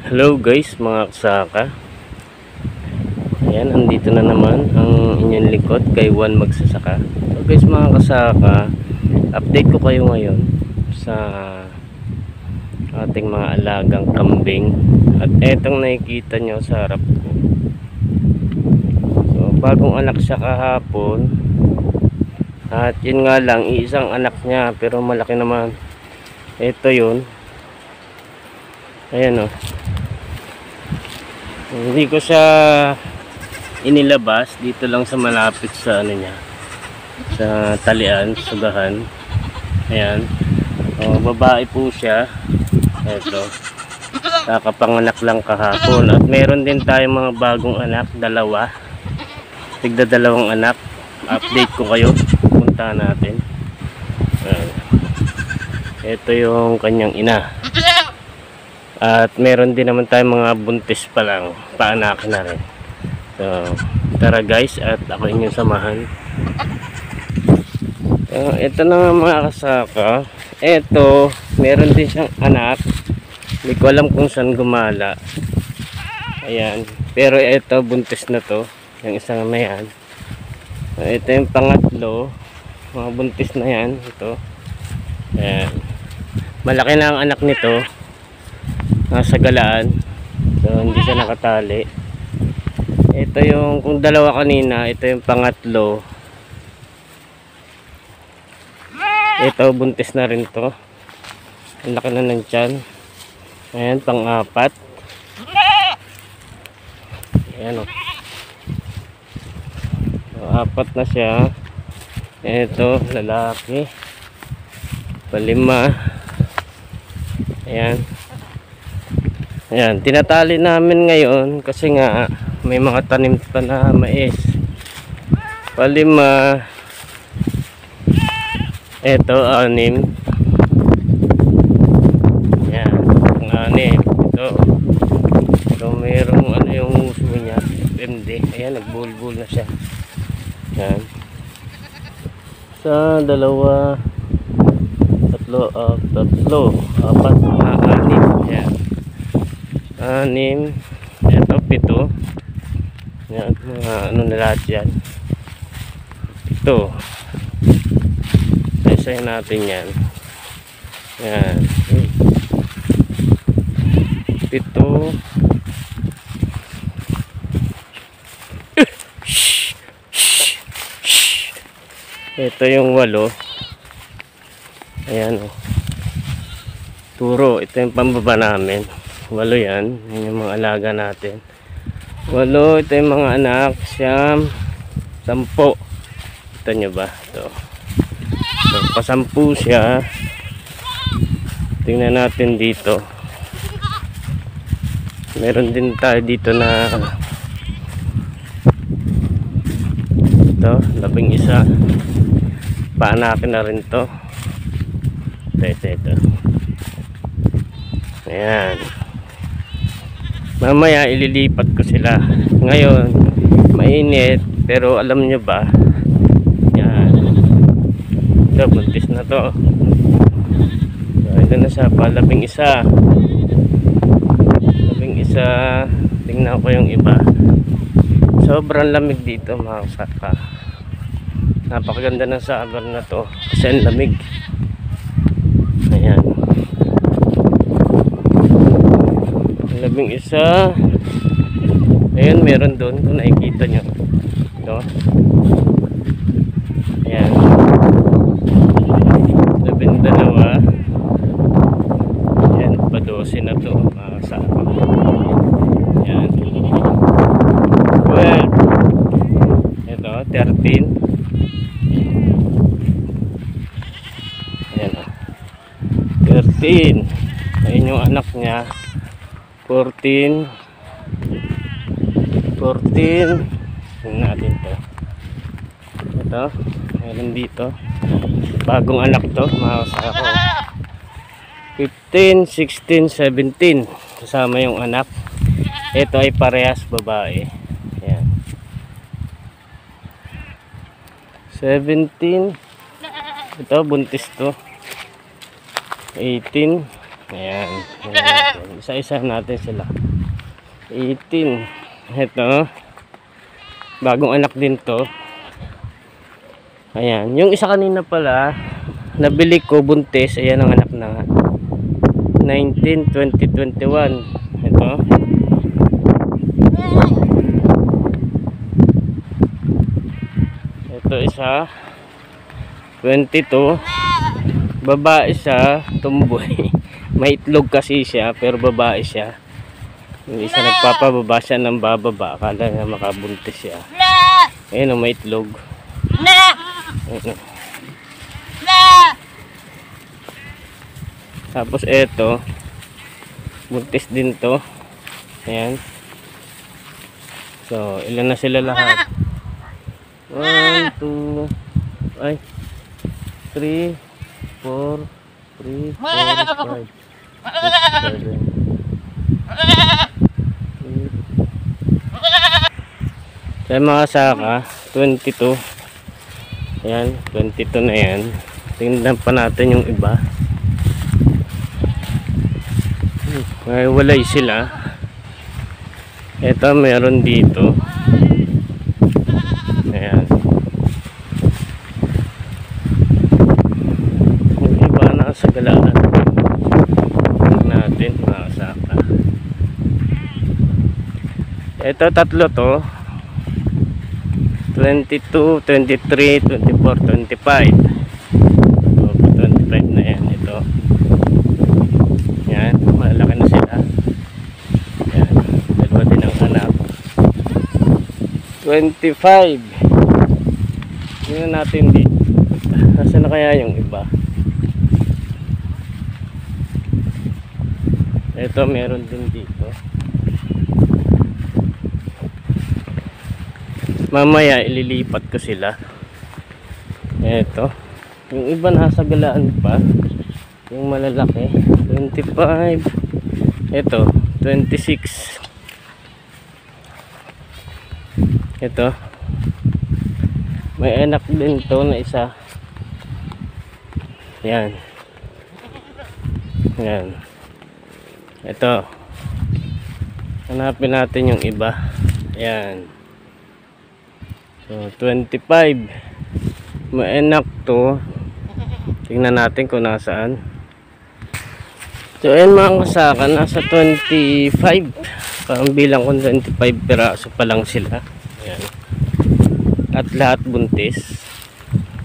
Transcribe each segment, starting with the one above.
Hello guys, mga kasaka. Ayan, andito na naman ang inyong likod kay Juan Magsasaka. So guys, mga kasaka, update ko kayo ngayon sa ating mga alagang kambing. At etong nakikita nyo sa harap ko, so bagong anak siya kahapon. At yun nga lang, iisang anak niya, pero malaki naman. Ito yun. Ayan o. Hindi ko siya inilabas dito lang sa malapit sa ano niya, sa talian, sugahan. Ayan. O, babae po siya. Ito. Kakapanganak lang kahapon. At meron din tayong mga bagong anak, dalawa. Tigda dalawang anak. Update ko kayo. Punta natin. Ayan. Ito yung kanyang ina. At meron din naman tayong mga buntis pa lang, paanak na rin. So, tara guys, at ako inyong samahan. So, ito na nga mga kasaka. Ito, meron din siyang anak. Hindi ko alam kung saan gumala. Ayan. Pero ito, buntis na to. Yung isang na yan. So, ito yung pangatlo. Mga buntis na yan. Ito. Ayan. Malaki na ang anak nito. Nasa galaan, so hindi siya nakatali. Ito yung, kung dalawa kanina, ito yung pangatlo. Ito, buntis na rin to. Ang laki na ng tiyan. Ayan, pang-apat. Ayan o. So, apat na siya. Ito, lalaki. Palima. Ayan. Ayan, tinatali namin ngayon kasi nga may mga tanim pa na mais. Palima. Ito, anim. Ayan, anim. Ito. So, mayroong ano yung uso niya. MD. Ayan, nagbulbul na siya. Ayan. Sa dalawa, tatlo, apat, anim. Ayan. Anim. Ito, pito. Yan, mga ano na lahat yan. Ito. Isayin natin yan. Yan. Pito. Ito yung 8. Ayan o. Turo. Ito yung pambaba namin. 8 yan. Yan yung mga alaga natin. 8. Ito yung mga anak. 9. 10. Ito nyo ba? Ito. So, pasampu siya. Tingnan natin dito. Meron din tayo dito na ito. 11. Paanakin na rin to. Ito. Ayan. Mamaya ililipat ko sila. Ngayon mainit, pero alam nyo ba, yan, ito, buntis na to. So, ito na siya, pa 11. 11. Tingnan ko yung iba. Sobrang lamig dito mga kasaka. Napakaganda ng summer na to kasi ang lamig. Ayan, 11. Ayun, meron doon kung nakikita nyo. Ito. Ayan. 12. Ayan, pa 12 na to. Makakasama. Ayan. 12. Ito, 13. Ayan o. 13. Ayun yung anak niya. 14. Tingnan natin to. Ito, meron dito. Bagong anak to, mga kasako. 15, 16, 17. Kasama yung anak. Ito ay parehas babae. Ayan. 17. Ito, buntis to. 18. Ayan. Isa-isa natin sila. 18. Ito. Bagong anak din to. Ayan. Yung isa kanina pala, nabili ko buntis. Ayan ang anak na 19, 20, 21. Ito. Ito isa. 22. Babae siya. Tumboy. May itlog kasi siya. Pero babae siya. Yung isa nagpapababa siya ng bababa. Akala na makabuntis siya. Ayan o, may itlog. Ayan. Tapos eto, buntis din to. Ayan. So, ilan na sila lahat? 1, 2, 3, 4, 3, 4, 5, 6, 7, 8. Sa mga saka, 22. Ayan, 22 na yan. Tingnan pa natin yung iba. May walay sila. Ito meron dito. Ayan. Yung iba na sa galaan natin mga saka. Ito tatlo to. 22, 23, 24, 25. So, 25 na yan. Ito. Yan. Malaki na sila. Yan. Dalawa din ang anak. 25. Tingnan natin dito. Nasaan na kaya yung iba? Ito meron din dito. Mamaya ililipat ko sila. Ito. Yung iba nasa galaan pa. Yung malalaki. 25. Ito. 26. Ito. May anak din to na isa. Yan. Yan. Ito. Hanapin natin yung iba. Yan. So, 25. May anak to. Tingnan natin kung nasaan. So, ayan mga kasaka. Nasa 25. Parang bilang kung 25 piraso pa lang sila. Ayan. At lahat buntis.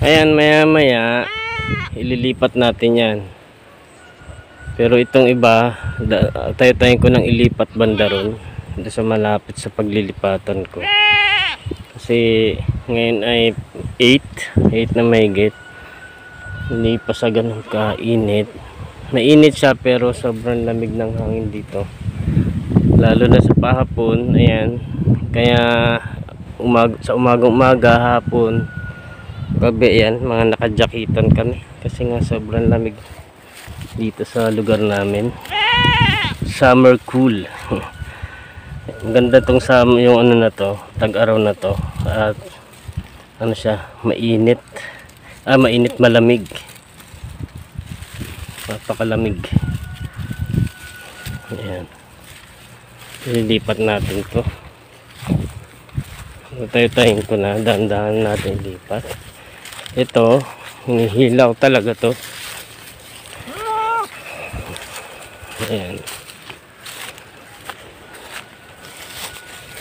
Ayan, maya maya ililipat natin yan. Pero itong iba, tayo-tayo ko nang ilipat banda ron. Doon sa malapit sa paglilipatan ko. Kasi ngayon ay 8 na mahigit. Hindi pa sa ganun kainit. Mainit siya pero sobrang lamig ng hangin dito. Lalo na sa pahapon. Ayan. Kaya sa umaga hapon, gabi yan, mga nakajakitan kami. Kasi nga sobrang lamig dito sa lugar namin. Summer cool. Ang ganda tong yung ano na to, tag-araw na to. At ano siya, mainit. Mainit malamig. Napakalamig. Ayan. Ililipat natin to. Tayo-tayin ko na, dahan-dahan natin ilipat. Ito, hinihilaw talaga to. Ayan.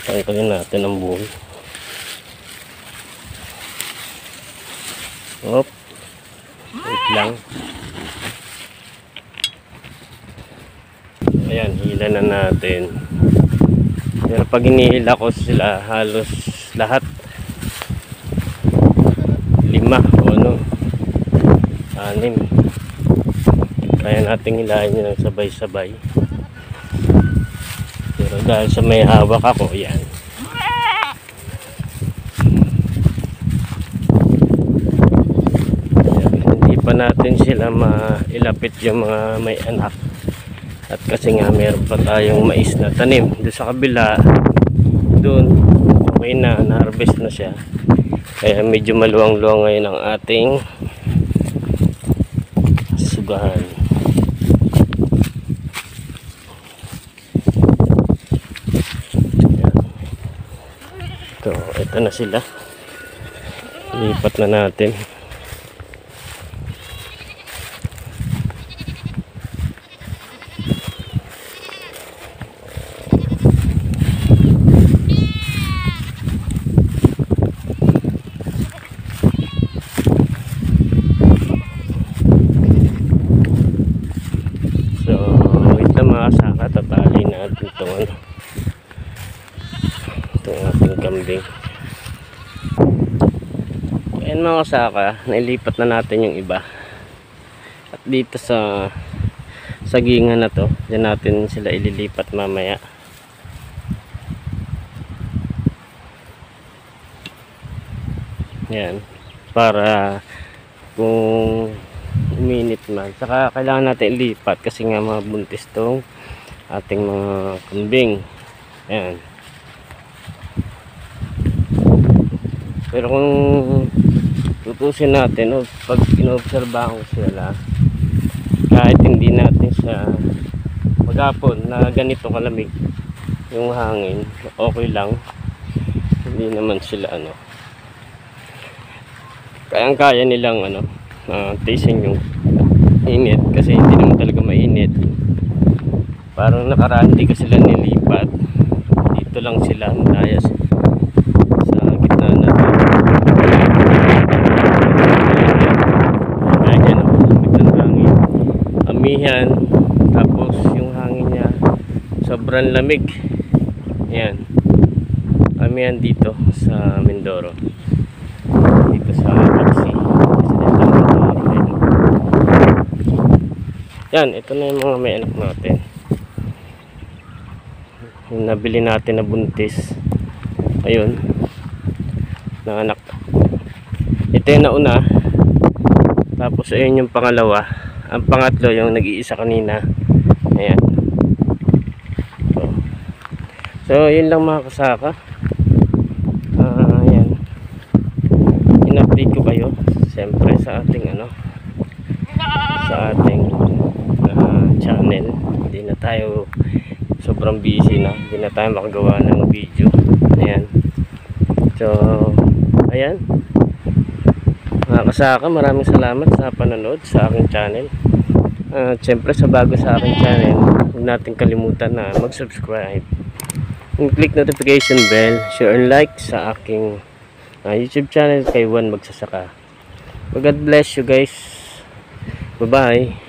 Tanggalin natin ang buhol. Hop. Wait lang. Ayan, hila na natin. Pero pag hinihila ko sila, halos lahat 5 o ano, 6. Kaya natin hilahin nyo ng sabay-sabay. Pero dahil sa may hawak ako, yan. Hindi pa natin sila mailapit yung mga may anak. At kasi nga meron pa tayong mais na tanim. Doon sa kabila, doon, okay na, na-harvest na siya. Kaya medyo maluwang-luwang ngayon ang ating sugahan. Ito na sila. Lipat na natin. So, wait na mga kasaka. Tatali natin itong ano. Itong ating kambing. Ayan mga kasaka, nailipat na natin yung iba. At dito sa sagingan na to, dyan natin sila ililipat mamaya. Ayan, para kung uminit man. Saka kailangan natin ilipat kasi nga mga buntis tong ating mga kambing. Ayan. Pero kung tutusin natin, pag inoobserbahan ko sila, kahit hindi natin siya maghapon na ganito kalamig yung hangin, okay lang. Hindi naman sila kayang-kaya nilang tiisin yung init kasi hindi naman talaga mainit. Parang nakaraan di ka sila nilipat, dito lang sila madaya sa gitna natin. Ganyan lamig ng hangin, amihan, tapos yung hangin niya sobrang lamig. Ayan, amihan dito sa Mindoro, dito sa Taxi. Yan, ito na yung mga may anak natin. Yung nabili natin na buntis. Ayun, na anak. Ito yung nauna. Tapos ayun yung pangalawa. Ang pangatlo yung nag-iisa kanina. Ayan. So yun lang mga kasaka. Ayan. In-update ko kayo. Siyempre sa ating sa ating channel. Hindi na tayo sobrang busy na. Hindi na tayo makagawa ng video. Ayan. So ayan. Mga kasaka, maraming salamat sa panonood sa aking channel. Siyempre sa bago sa aking channel, huwag natin kalimutan na mag-subscribe. Click notification bell, share and like sa aking YouTube channel kay Juan Magsasaka. God bless you guys. Bye bye.